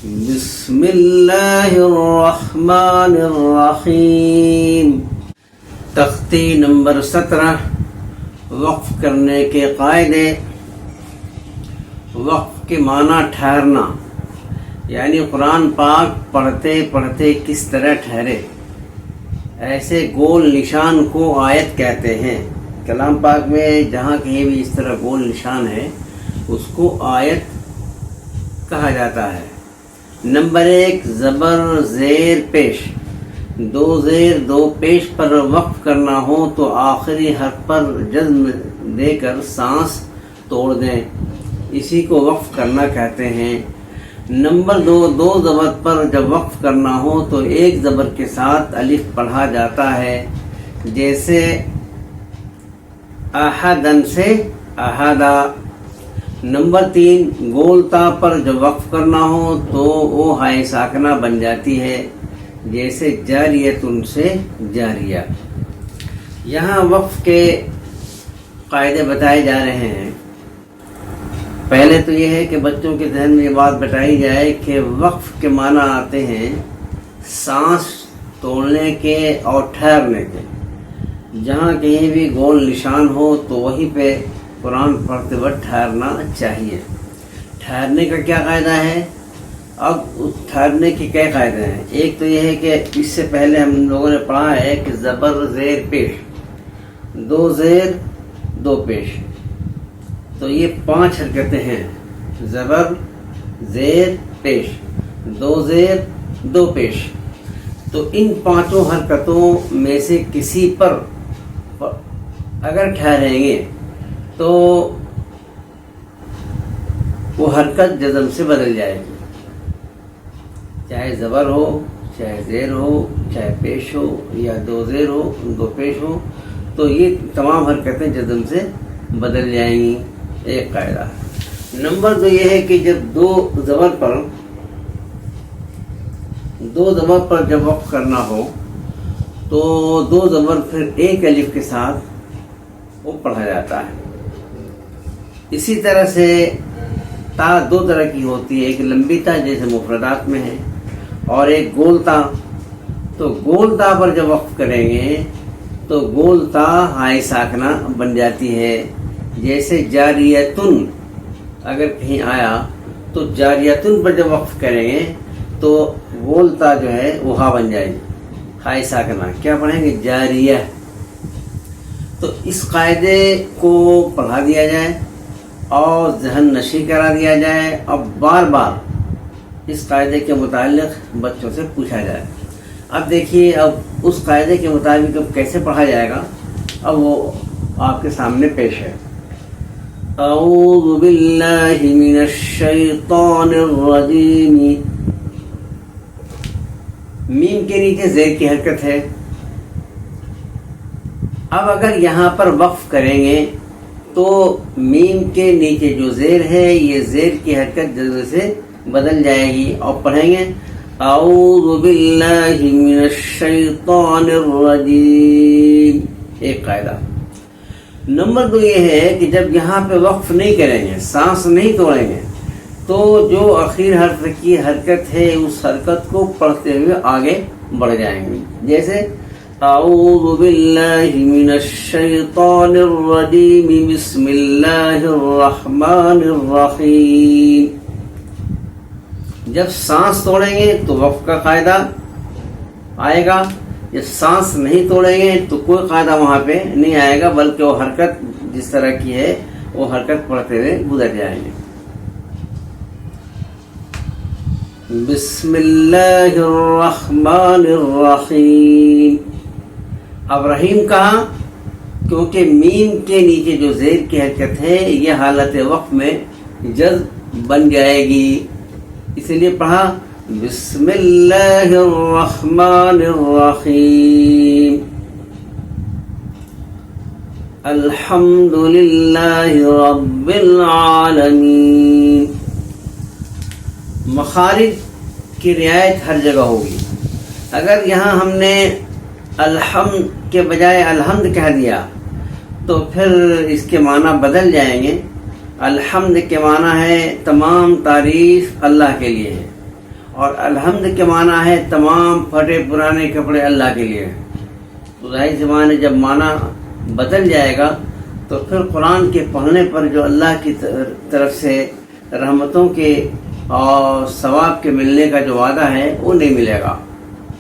بسم اللہ الرحمن الرحیم۔ تختی نمبر 17، وقف کرنے کے قاعدے۔ وقف کے معنی ٹھہرنا، یعنی قرآن پاک پڑھتے پڑھتے کس طرح ٹھہرے۔ ایسے گول نشان کو آیت کہتے ہیں۔ کلام پاک میں جہاں کہیں بھی اس طرح گول نشان ہے اس کو آیت کہا جاتا ہے۔ نمبر 1، زبر زیر پیش۔ دو زیر دو پیش پر وقف کرنا ہو تو آخری حرف پر جزم دے کر سانس توڑ دیں، اسی کو وقف کرنا کہتے ہیں۔ نمبر 2، دو زبر پر جب وقف کرنا ہو تو ایک زبر کے ساتھ الف پڑھا جاتا ہے، جیسے احدن سے احدا۔ نمبر 3، گول تا پر جب وقف کرنا ہو تو وہ ہائے ساکنہ بن جاتی ہے، جیسے جاریتن سے جاریہ۔ یہاں وقف کے قاعدے بتائے جا رہے ہیں۔ پہلے تو یہ ہے کہ بچوں کے ذہن میں یہ بات بتائی جائے کہ وقف کے معنی آتے ہیں سانس توڑنے کے اور ٹھہرنے کے۔ جہاں کہیں بھی گول نشان ہو تو وہیں پہ قرآن پڑھتے وقت ٹھہرنا چاہیے۔ ٹھہرنے کا کیا قاعدہ ہے؟ اب ٹھہرنے کے کئی قاعدے ہیں۔ ایک تو یہ ہے کہ اس سے پہلے ہم لوگوں نے پڑھا ہے کہ زبر زیر پیش، دو زیر دو پیش، تو یہ 5 حرکتیں ہیں۔ زبر زیر پیش، دو زیر دو پیش، تو ان 5 حرکتوں میں سے کسی پر اگر ٹھہریں گے تو وہ حرکت جزم سے بدل جائے گی، چاہے زبر ہو، چاہے زیر ہو، چاہے پیش ہو، یا دو زیر ہو دو پیش ہو، تو یہ تمام حرکتیں جزم سے بدل جائیں گی۔ ایک قاعدہ۔ نمبر 2 یہ ہے کہ جب دو زبر پر جب وقف کرنا ہو تو دو زبر پھر ایک الف کے ساتھ وہ پڑھا جاتا ہے۔ اسی طرح سے تا 2 طرح کی ہوتی ہے، ایک لمبی تا جیسے مفردات میں ہے، اور ایک گول تا۔ تو گول تا پر جب وقف کریں گے تو گول تا ہائے ساکنہ بن جاتی ہے، جیسے جاریتن اگر کہیں آیا تو جاریتن پر جب وقف کریں گے تو گول تا جو ہے وہ ہا بن جائے گی، ہائے ساکنہ۔ کیا پڑھیں گے؟ جاریہ۔ تو اس قاعدے کو پڑھا دیا جائے اور ذہن نشی کرا دیا جائے، اب بار بار اس قاعدے کے متعلق بچوں سے پوچھا جائے۔ اب دیکھیے، اب اس قاعدے کے مطابق اب کیسے پڑھا جائے گا، اب وہ آپ کے سامنے پیش ہے۔ اعوذ باللہ من الشیطان الرجیم۔ میم کے نیچے زیر کی حرکت ہے۔ اب اگر یہاں پر وقف کریں گے تو میم کے نیچے جو زیر ہے یہ زیر کی حرکت جزم سے بدل جائے گی، اور پڑھیں گے اعوذ باللہ من الشیطان الرجیم۔ ایک قاعدہ۔ نمبر 2 یہ ہے کہ جب یہاں پہ وقف نہیں کریں گے، سانس نہیں توڑیں گے، تو جو اخیر حرف کی حرکت ہے اس حرکت کو پڑھتے ہوئے آگے بڑھ جائیں گے، جیسے اعوذ باللہ من الشیطان الرجیم بسم اللہ الرحمن الرحیم۔ جب سانس توڑیں گے تو وقف کا قاعدہ آئے گا، جب سانس نہیں توڑیں گے تو کوئی قاعدہ وہاں پہ نہیں آئے گا، بلکہ وہ حرکت جس طرح کی ہے وہ حرکت پڑھتے ہوئے گزر جائیں گے۔ بسم اللہ الرحمن الرحیم۔ اب رحیم کہا کیونکہ میم کے نیچے جو زیر کی حرکت ہے یہ حالت وقف میں جزم بن جائے گی، اسی لیے پڑھا بسم اللہ الرحمن الرحیم۔ الحمد للہ رب العالمین۔ مخارج کی رعایت ہر جگہ ہوگی۔ اگر یہاں ہم نے الحمد کے بجائے الحمد کہہ دیا تو پھر اس کے معنی بدل جائیں گے۔ الحمد کے معنی ہے تمام تعریف اللہ کے لیے ہے، اور الحمد کے معنی ہے تمام پھٹے پرانے کپڑے اللہ کے لیے. تو ظاہر سی بات ہے جب معنی بدل جائے گا تو پھر قرآن کے پڑھنے پر جو اللہ کی طرف سے رحمتوں کے اور ثواب کے ملنے کا جو وعدہ ہے وہ نہیں ملے گا.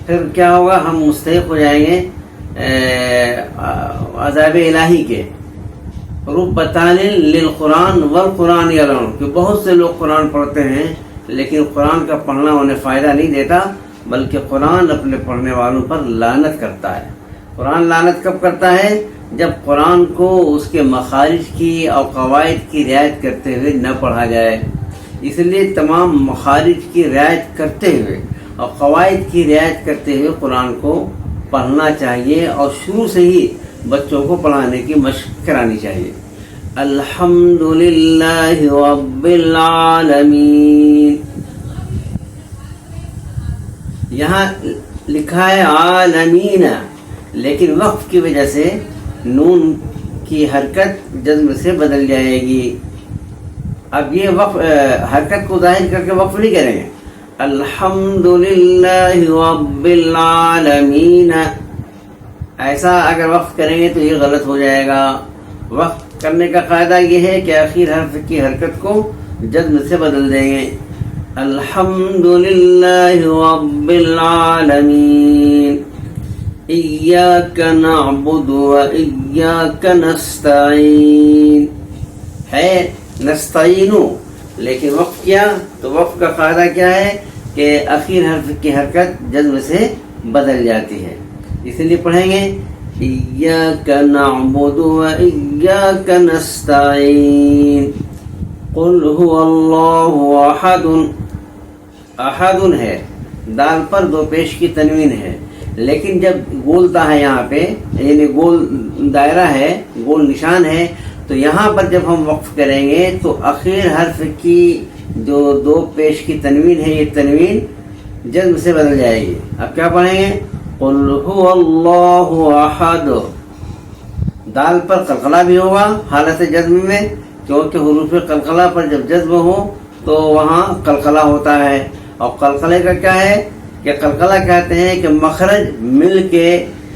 پھر کیا ہوگا؟ ہم مستحق ہو جائیں گے عذاب الہی کے. ربتان للقرآن والقرآن یعلم، کہ بہت سے لوگ قرآن پڑھتے ہیں لیکن قرآن کا پڑھنا انہیں فائدہ نہیں دیتا، بلکہ قرآن اپنے پڑھنے والوں پر لعنت کرتا ہے. قرآن لعنت کب کرتا ہے؟ جب قرآن کو اس کے مخارج کی اور قواعد کی رعایت کرتے ہوئے نہ پڑھا جائے. اس لیے تمام مخارج کی رعایت کرتے ہوئے اور قواعد کی رعایت کرتے ہوئے قرآن کو پڑھنا چاہیے اور شروع سے ہی بچوں کو پڑھانے کی مشق کرانی چاہیے. الحمدللہ رب العالمین. یہاں لکھا ہے عالمین، لیکن وقف کی وجہ سے نون کی حرکت جزم سے بدل جائے گی. اب یہ وقف حرکت کو ظاہر کر کے وقف نہیں کریں گے. الحمدللہ رب العالمین ایسا اگر وقف کریں گے تو یہ غلط ہو جائے گا. وقف کرنے کا قاعدہ یہ ہے کہ آخر حرف کی حرکت کو جزم سے بدل دیں گے. الحمدللہ رب العالمین ایاک نعبد و ایاک نستعین ہے نستعینو، لیکن وقف کیا تو وقف کا قاعدہ کیا ہے کہ آخر حرف کی حرکت جزم سے بدل جاتی ہے. اس لیے پڑھیں گے ایاک نعبد و ایاک نستعین. قل هو اللہ احد، احد ہے، دال پر دو پیش کی تنوین ہے، لیکن جب گولتا ہے یہاں پہ یعنی گول دائرہ ہے، گول نشان ہے، تو یہاں پر جب ہم وقف کریں گے تو آخر حرف کی جو دو پیش کی تنوین ہے یہ تنوین جزم سے بدل جائے گی. اب کیا پڑھیں گے؟ قل هو اللہ احد. دال پر قلقلہ بھی ہوگا حالت جزم میں، کیونکہ حروف قلقلہ پر جب جزم ہو تو وہاں قلقلہ ہوتا ہے. اور قلقلے کا کیا ہے کہ قلقلہ کہتے ہیں کہ مخرج مل کے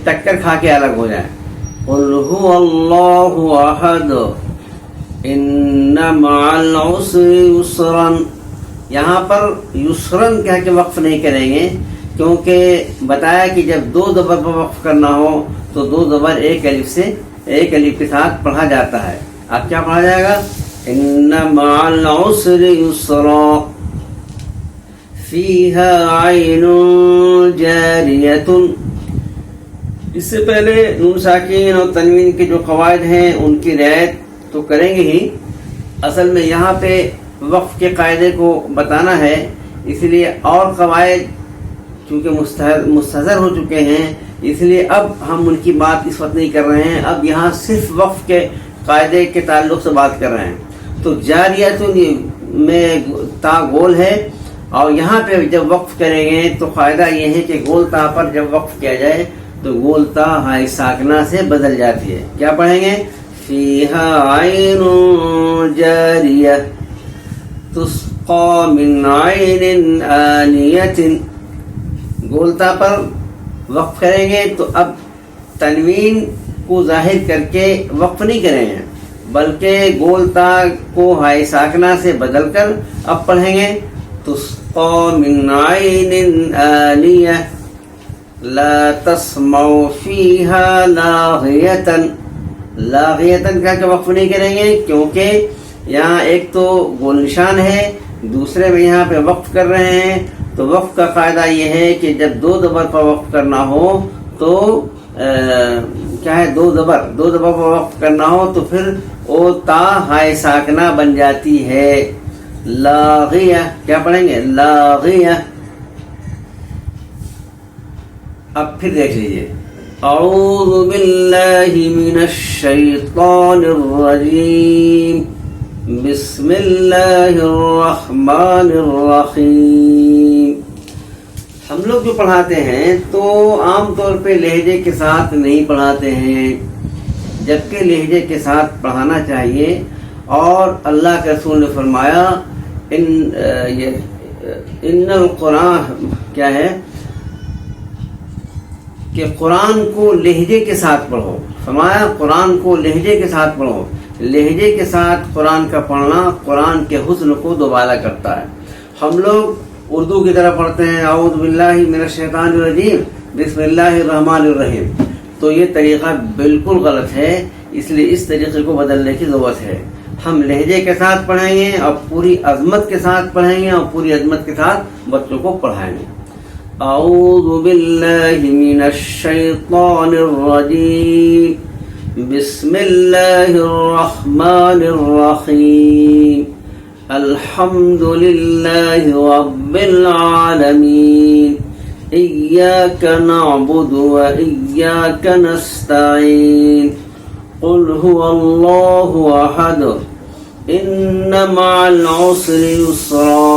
ٹکر کھا کے الگ ہو جائے. قل هو اللہ احد ان مع العسر یسرا. یہاں پر یسرن کہہ کے وقف نہیں کریں گے، کیونکہ بتایا کہ جب دو زبر پر وقف کرنا ہو تو دو زبر ایک الف سے ایک الف کے ساتھ پڑھا جاتا ہے. اب کیا پڑھا جائے گا؟ ان مع العسر یسرا فیہا عین جاریۃ. اس سے پہلے نون ساکین اور تنوین کے جو قواعد ہیں ان کی رعایت تو کریں گے ہی. اصل میں یہاں پہ وقف کے قاعدے کو بتانا ہے، اس لیے اور قواعد چونکہ مستحضر ہو چکے ہیں، اس لیے اب ہم ان کی بات اس وقت نہیں کر رہے ہیں. اب یہاں صرف وقف کے قاعدے کے تعلق سے بات کر رہے ہیں. تو جاریت میں تا گول ہے، اور یہاں پہ جب وقف کریں گے تو قاعدہ یہ ہے کہ گول تا پر جب وقف کیا جائے تو گول تا ہائی ساکنہ سے بدل جاتی ہے. کیا پڑھیں گے؟ فیہا عین جاریہ تسقا من عین آنیۃ. گولتا پر وقف کریں گے تو اب تنوین کو ظاہر کر کے وقف نہیں کریں گے، بلکہ گولتا کو ہائی ساکنہ سے بدل کر اب پڑھیں گے تسقا من عین آنیہ لا تسمع فیہا لاغیۃ. لاغیۃ کا کہ وقف نہیں کریں گے، کیونکہ یہاں ایک تو گول نشان ہے، دوسرے میں یہاں پہ وقف کر رہے ہیں. تو وقف کا قاعدہ یہ ہے کہ جب دو زبر پر وقف کرنا ہو تو کیا ہے دو زبر پر وقف کرنا ہو تو پھر او تا ہائے ساکنہ بن جاتی ہے. لاغیہ کیا پڑھیں گے؟ لاغیہ. اب پھر دیکھ لیجئے اعوذ باللہ من الشیطان الرجیم بسم اللہ الرحمن الرحیم. ہم لوگ جو پڑھاتے ہیں تو عام طور پہ لہجے کے ساتھ نہیں پڑھاتے ہیں، جبکہ لہجے کے ساتھ پڑھانا چاہیے. اور اللہ کے رسول نے فرمایا ان القرآن کیا ہے کہ قرآن کو لہجے کے ساتھ پڑھو. فرمایا قرآن کو لہجے کے ساتھ پڑھو. لہجے کے ساتھ قرآن کا پڑھنا قرآن کے حسن کو دوبالا کرتا ہے. ہم لوگ اردو کی طرح پڑھتے ہیں اعوذ باللہ من الشیطان الرجیم بسم اللہ الرحمن الرحیم، تو یہ طریقہ بالکل غلط ہے. اس لیے اس طریقے کو بدلنے کی ضرورت ہے. ہم لہجے کے ساتھ پڑھیں گے اور پوری عظمت کے ساتھ پڑھیں گے اور پوری عظمت کے ساتھ بچوں کو پڑھائیں گے. اعوذ باللہ من الشیطان الرجیم بسم اللہ الرحمن الرحیم الحمد للہ رب العالمین ایاک نعبد و ایاک نستعین قل هو اللہ احد ان مع العسر یسرا